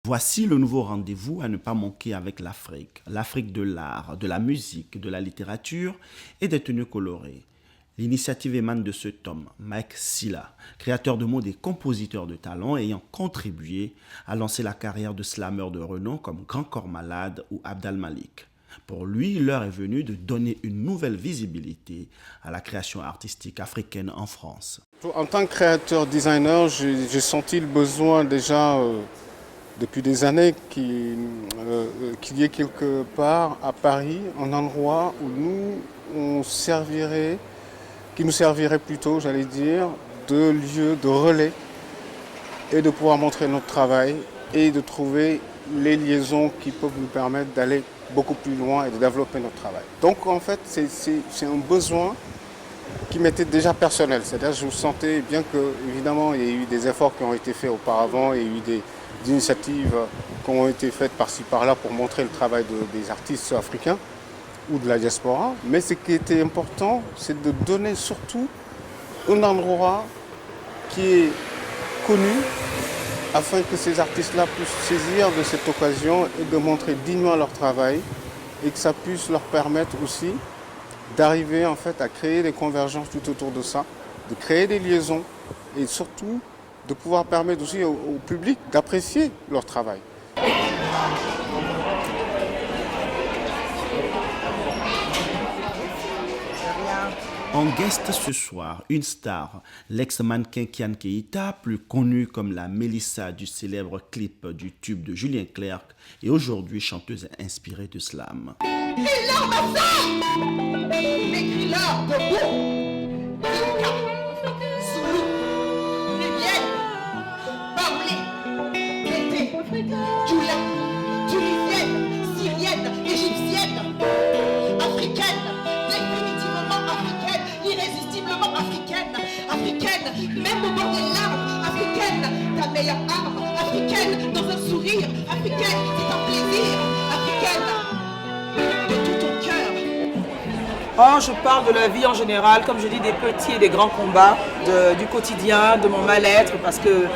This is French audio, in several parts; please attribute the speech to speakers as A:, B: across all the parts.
A: Voici le nouveau rendez-vous à ne pas manquer avec l'Afrique. L'Afrique de l'art, de la musique, de la littérature et des tenues colorées. L'initiative émane de cet homme, Mike Sylla, créateur de mots et compositeur de talent ayant contribué à lancer la carrière de slameurs de renom comme Grand Corps Malade ou Abdal Malik. Pour lui, l'heure est venue de donner une nouvelle visibilité à la création artistique africaine en France.
B: En tant que créateur-designer, j'ai senti le besoin déjà depuis des années qu'il y ait quelque part à Paris un endroit où qui nous servirait plutôt, j'allais dire, de lieu, de relais et de pouvoir montrer notre travail et de trouver les liaisons qui peuvent nous permettre d'aller beaucoup plus loin et de développer notre travail. Donc en fait, c'est un besoin qui m'était déjà personnel. C'est-à-dire je sentais bien que, évidemment, il y a eu des efforts qui ont été faits auparavant, il y a eu des initiatives qui ont été faites par-ci par-là pour montrer le travail des artistes africains ou de la diaspora. Mais ce qui était important, c'est de donner surtout un endroit qui est connu afin que ces artistes-là puissent saisir de cette occasion et de montrer dignement leur travail et que ça puisse leur permettre aussi d'arriver en fait à créer des convergences tout autour de ça, de créer des liaisons et surtout de pouvoir permettre aussi au public d'apprécier leur travail.
A: En guest ce soir, une star, l'ex-mannequin Kian Keita, plus connue comme la Mélissa du célèbre clip du tube de Julien Clerc, et aujourd'hui chanteuse inspirée de slam.
C: Écris-leur ma sœur! Écris-leur debout! Inca, Zoulou, Nubienne, Baoulé, Kété, Djoula, Tunisienne, Syrienne, Égyptienne, Africaine, définitivement africaine, irrésistiblement africaine, africaine, même au bord des larmes, africaine, ta meilleure arme, africaine, dans un sourire, africaine, c'est un plaisir, africaine.
D: Oh, je parle de la vie en général, comme je dis, des petits et des grands combats, du quotidien, de mon mal-être, parce que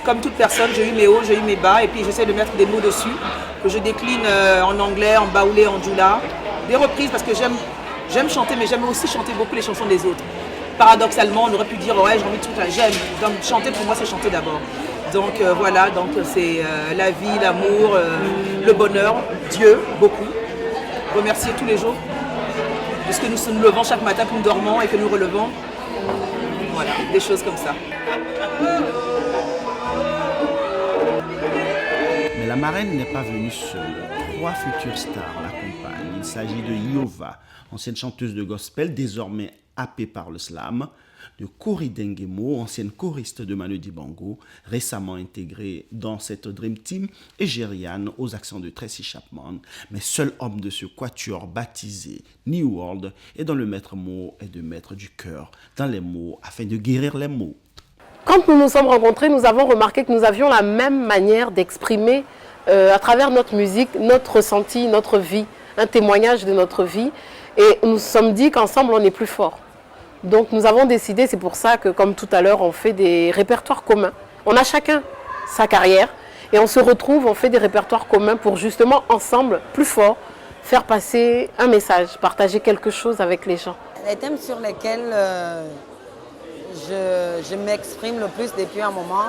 D: comme toute personne, j'ai eu mes hauts, j'ai eu mes bas, et puis j'essaie de mettre des mots dessus, que je décline en anglais, en baoulé, en djoula, des reprises, parce que j'aime chanter, mais j'aime aussi chanter beaucoup les chansons des autres. Paradoxalement, on aurait pu dire, ouais, j'ai envie de tout, j'aime, donc chanter pour moi, c'est chanter d'abord. Donc voilà, donc c'est la vie, l'amour, le bonheur, Dieu, beaucoup, remercier tous les jours. Puisque nous nous levons chaque matin, que nous dormons et que nous relevons. Voilà, des choses comme ça.
A: Mais la marraine n'est pas venue seule. 3 futures stars l'accompagnent. Il s'agit de Yova, ancienne chanteuse de gospel, désormais happée par le slam, de Cory Dengemo, ancienne choriste de Manu Dibango, récemment intégrée dans cette Dream Team, et Gériane aux accents de Tracy Chapman, mais seul homme de ce quatuor baptisé New World est dans le maître mot et de mettre du cœur dans les mots afin de guérir les mots.
E: Quand nous nous sommes rencontrés, nous avons remarqué que nous avions la même manière d'exprimer à travers notre musique, notre ressenti, notre vie, un témoignage de notre vie, et nous nous sommes dit qu'ensemble on est plus fort. Donc nous avons décidé, c'est pour ça que comme tout à l'heure, on fait des répertoires communs. On a chacun sa carrière et on se retrouve, on fait des répertoires communs pour justement ensemble, plus fort, faire passer un message, partager quelque chose avec les gens.
F: Les thèmes sur lesquels je m'exprime le plus depuis un moment,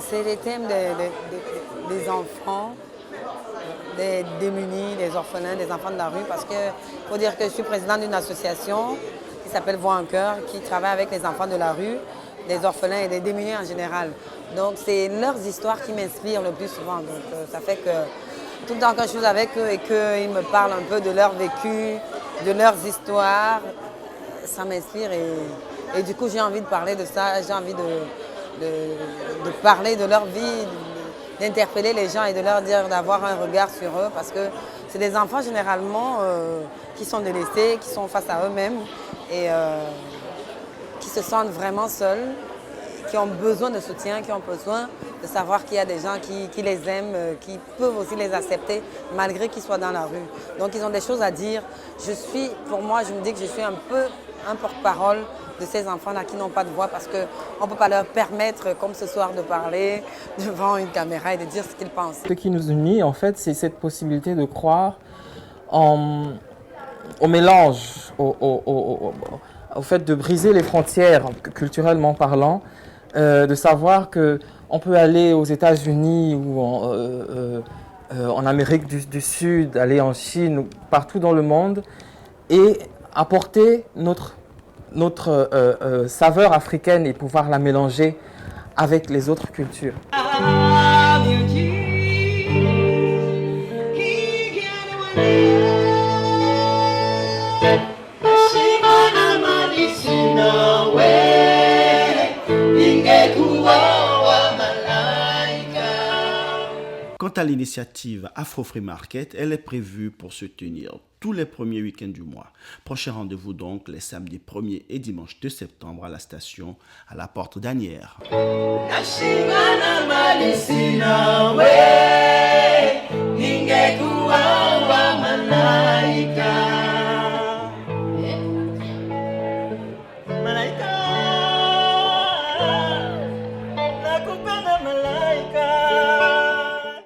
F: c'est les thèmes des enfants, des démunis, des orphelins, des enfants de la rue, parce qu'il faut dire que je suis présidente d'une association qui s'appelle Voix en Cœur, qui travaille avec les enfants de la rue, des orphelins et des démunis en général. Donc c'est leurs histoires qui m'inspirent le plus souvent. Donc ça fait que tout le temps quand je suis avec eux et qu'ils me parlent un peu de leur vécu, de leurs histoires, ça m'inspire et du coup j'ai envie de parler de ça, j'ai envie de parler de leur vie, d'interpeller les gens et de leur dire d'avoir un regard sur eux parce que c'est des enfants généralement qui sont délaissés, qui sont face à eux-mêmes et qui se sentent vraiment seuls, qui ont besoin de soutien, qui ont besoin de savoir qu'il y a des gens qui les aiment, qui peuvent aussi les accepter malgré qu'ils soient dans la rue. Donc ils ont des choses à dire. Pour moi, je me dis que je suis un peu un porte-parole de ces enfants-là qui n'ont pas de voix parce qu'on ne peut pas leur permettre, comme ce soir, de parler devant une caméra et de dire ce qu'ils pensent.
G: Ce qui nous unit, en fait, c'est cette possibilité de croire au mélange, au fait de briser les frontières, culturellement parlant, de savoir qu'on peut aller aux États-Unis ou en Amérique du Sud, aller en Chine, ou partout dans le monde, et apporter notre saveur africaine et pouvoir la mélanger avec les autres cultures.
A: Quant à l'initiative Afro Free Market, elle est prévue pour se tenir tous les premiers week-ends du mois. Prochain rendez-vous donc les samedis 1er et dimanche 2 septembre à la station à la Porte d'Asnières.